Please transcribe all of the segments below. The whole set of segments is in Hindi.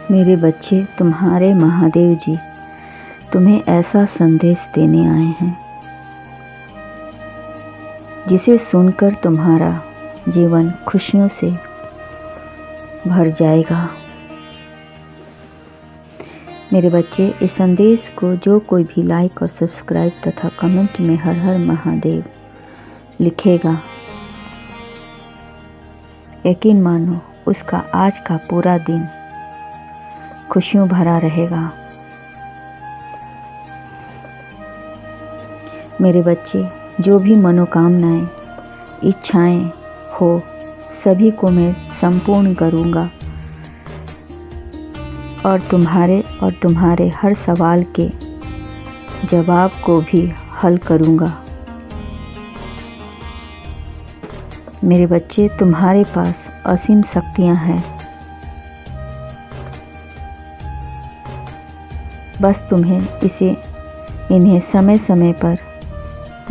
मेरे बच्चे, तुम्हारे महादेव जी तुम्हें ऐसा संदेश देने आए हैं जिसे सुनकर तुम्हारा जीवन खुशियों से भर जाएगा। मेरे बच्चे, इस संदेश को जो कोई भी लाइक और सब्सक्राइब तथा कमेंट में हर हर महादेव लिखेगा, यकीन मानो उसका आज का पूरा दिन खुशियों भरा रहेगा। मेरे बच्चे, जो भी मनोकामनाएं, इच्छाएं हो, सभी को मैं संपूर्ण करूंगा और तुम्हारे हर सवाल के जवाब को भी हल करूंगा। मेरे बच्चे, तुम्हारे पास असीम शक्तियां हैं, बस तुम्हें इन्हें समय समय पर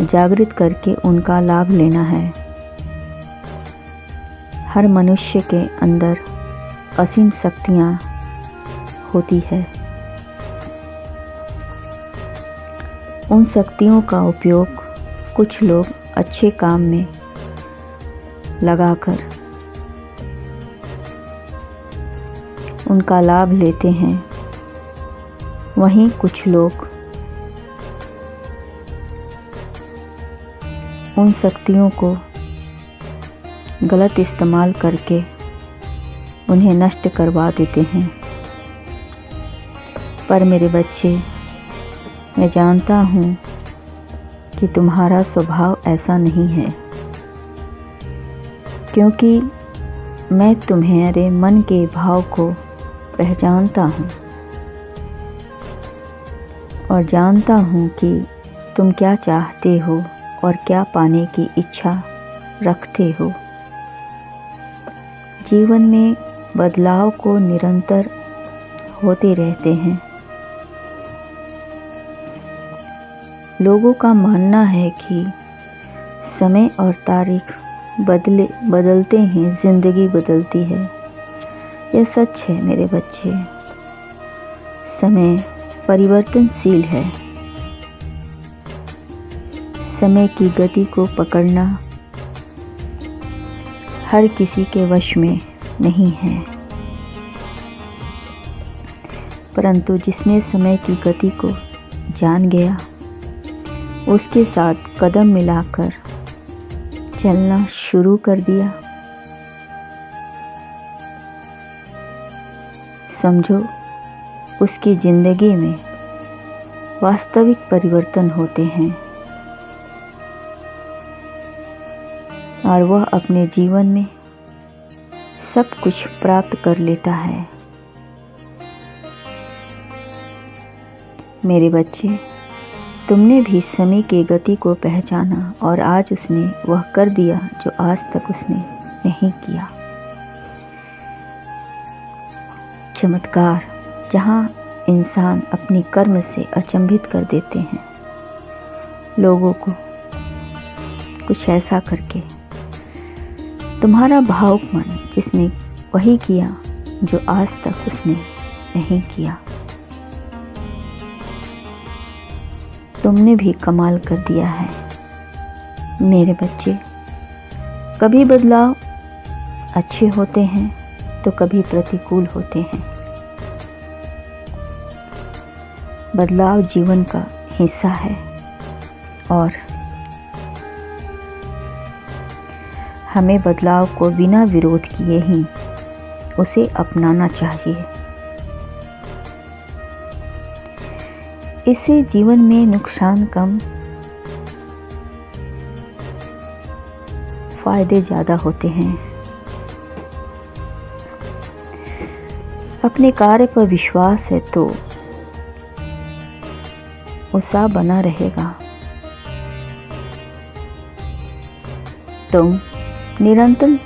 जागृत करके उनका लाभ लेना है। हर मनुष्य के अंदर असीम शक्तियां होती है। उन शक्तियों का उपयोग कुछ लोग अच्छे काम में लगाकर उनका लाभ लेते हैं, वहीं कुछ लोग उन शक्तियों को गलत इस्तेमाल करके उन्हें नष्ट करवा देते हैं। पर मेरे बच्चे, मैं जानता हूँ कि तुम्हारा स्वभाव ऐसा नहीं है, क्योंकि मैं तुम्हारे मन के भाव को पहचानता हूँ और जानता हूँ कि तुम क्या चाहते हो और क्या पाने की इच्छा रखते हो। जीवन में बदलाव को निरंतर होते रहते हैं। लोगों का मानना है कि समय और तारीख बदलते हैं, जिंदगी बदलती है। यह सच है मेरे बच्चे। समय परिवर्तनशील है। समय की गति को पकड़ना हर किसी के वश में नहीं है, परंतु जिसने समय की गति को जान गया, उसके साथ कदम मिलाकर चलना शुरू कर दिया, समझो उसकी जिंदगी में वास्तविक परिवर्तन होते हैं और वह अपने जीवन में सब कुछ प्राप्त कर लेता है। मेरे बच्चे, तुमने भी समय की गति को पहचाना और आज उसने वह कर दिया जो आज तक उसने नहीं किया। चमत्कार जहाँ इंसान अपनी कर्म से अचंभित कर देते हैं लोगों को, कुछ ऐसा करके तुम्हारा भावुक मन जिसने वही किया जो आज तक उसने नहीं किया। तुमने भी कमाल कर दिया है मेरे बच्चे। कभी बदलाव अच्छे होते हैं तो कभी प्रतिकूल होते हैं। बदलाव जीवन का हिस्सा है और हमें बदलाव को बिना विरोध किए ही उसे अपनाना चाहिए। इससे जीवन में नुकसान कम, फायदे ज़्यादा होते हैं। अपने कार्य पर विश्वास है तो उत्साह बना रहेगा। तुम निरंतर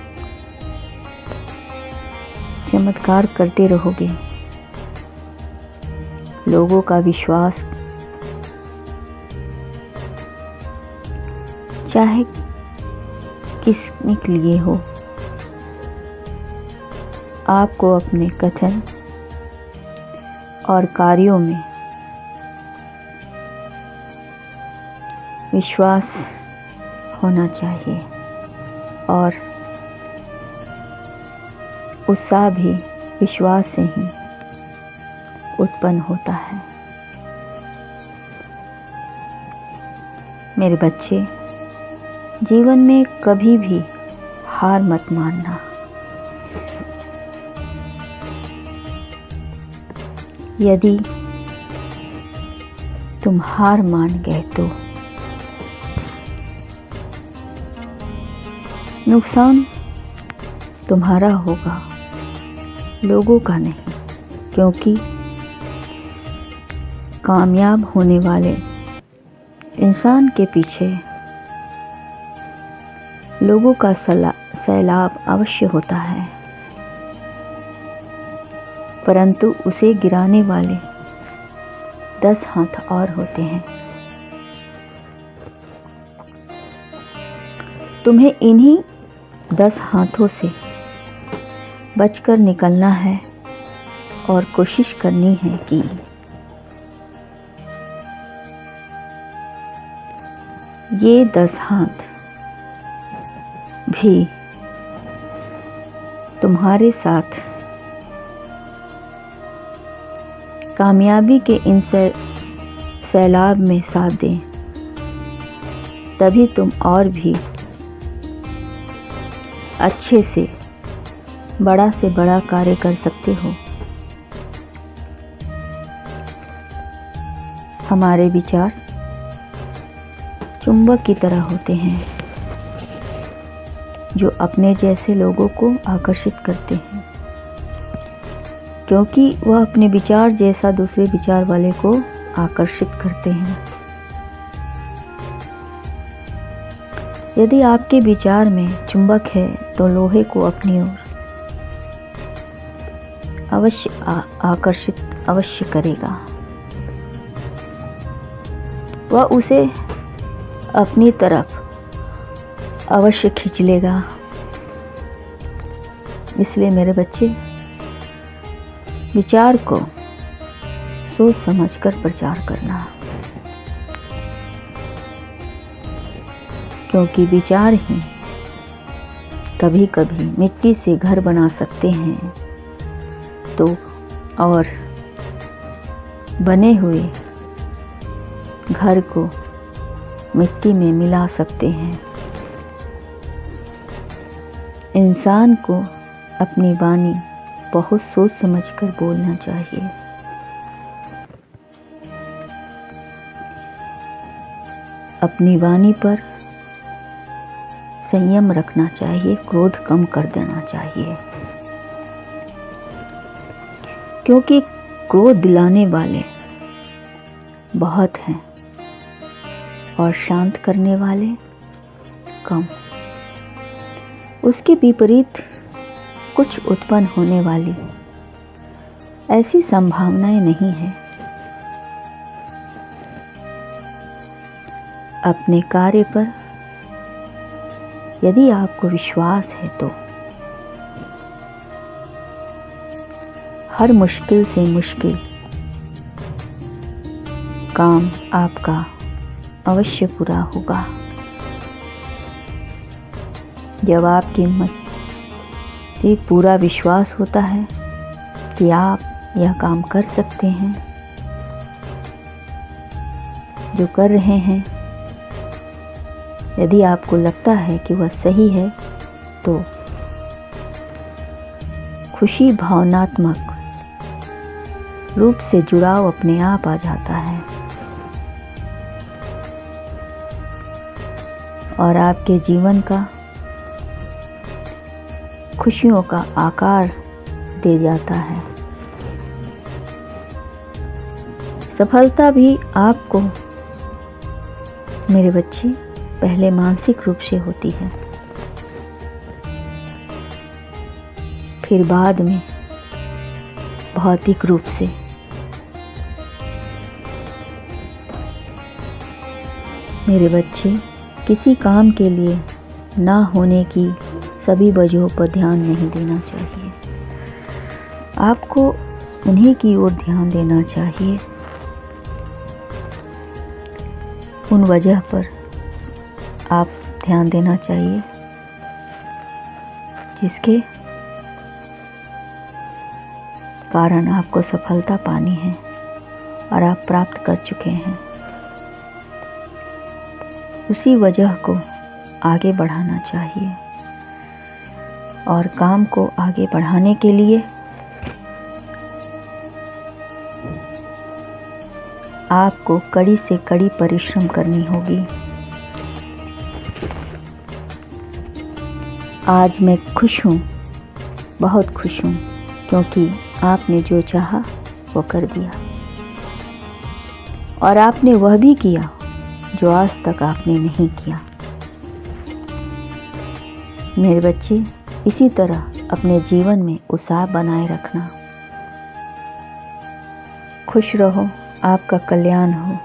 चमत्कार करते रहोगे। लोगों का विश्वास चाहे किसने के लिए हो, आपको अपने कथन और कार्यों में विश्वास होना चाहिए और उत्साह भी विश्वास से ही उत्पन्न होता है। मेरे बच्चे, जीवन में कभी भी हार मत मानना। यदि तुम हार मान गए तो नुकसान तुम्हारा होगा, लोगों का नहीं, क्योंकि कामयाब होने वाले इंसान के पीछे लोगों का सैलाब अवश्य होता है, परंतु उसे गिराने वाले 10 हाथ और होते हैं। तुम्हें इन्हीं 10 हाथों से बचकर निकलना है और कोशिश करनी है कि ये 10 हाथ भी तुम्हारे साथ कामयाबी के इन सैलाब में साथ दें, तभी तुम और भी अच्छे से बड़ा कार्य कर सकते हो। हमारे विचार चुंबक की तरह होते हैं जो अपने जैसे लोगों को आकर्षित करते हैं, क्योंकि वह अपने विचार जैसा दूसरे विचार वाले को आकर्षित करते हैं। यदि आपके विचार में चुंबक है तो लोहे को अपनी ओर अवश्य आकर्षित अवश्य करेगा, वह उसे अपनी तरफ अवश्य खींच लेगा। इसलिए मेरे बच्चे, विचार को सोच समझकर प्रचार करना, क्योंकि विचार ही कभी कभी मिट्टी से घर बना सकते हैं तो और बने हुए घर को मिट्टी में मिला सकते हैं। इंसान को अपनी वाणी बहुत सोच समझकर बोलना चाहिए। अपनी वाणी पर संयम रखना चाहिए, क्रोध कम कर देना चाहिए, क्योंकि क्रोध दिलाने वाले बहुत हैं और शांत करने वाले कम। उसके विपरीत कुछ उत्पन्न होने वाली ऐसी संभावनाएं नहीं है। अपने कार्य पर यदि आपको विश्वास है तो हर मुश्किल से मुश्किल काम आपका अवश्य पूरा होगा। जब आपकी ये पूरा विश्वास होता है कि आप यह काम कर सकते हैं, जो कर रहे हैं, यदि आपको लगता है कि वह सही है तो खुशी भावनात्मक रूप से जुड़ाव अपने आप आ जाता है और आपके जीवन का खुशियों का आकार दे जाता है। सफलता भी आपको मेरे बच्चे पहले मानसिक रूप से होती है, फिर बाद में भौतिक रूप से। मेरे बच्चे, किसी काम के लिए ना होने की सभी वजहों पर ध्यान नहीं देना चाहिए। आपको उन्हीं की ओर ध्यान देना चाहिए। उन वजह पर आप ध्यान देना चाहिए जिसके कारण आपको सफलता पानी है और आप प्राप्त कर चुके हैं। उसी वजह को आगे बढ़ाना चाहिए और काम को आगे बढ़ाने के लिए आपको कड़ी से कड़ी परिश्रम करनी होगी। आज मैं खुश हूँ, बहुत खुश हूँ, क्योंकि आपने जो चाहा वो कर दिया और आपने वह भी किया जो आज तक आपने नहीं किया। मेरे बच्चे, इसी तरह अपने जीवन में उत्साह बनाए रखना। खुश रहो, आपका कल्याण हो।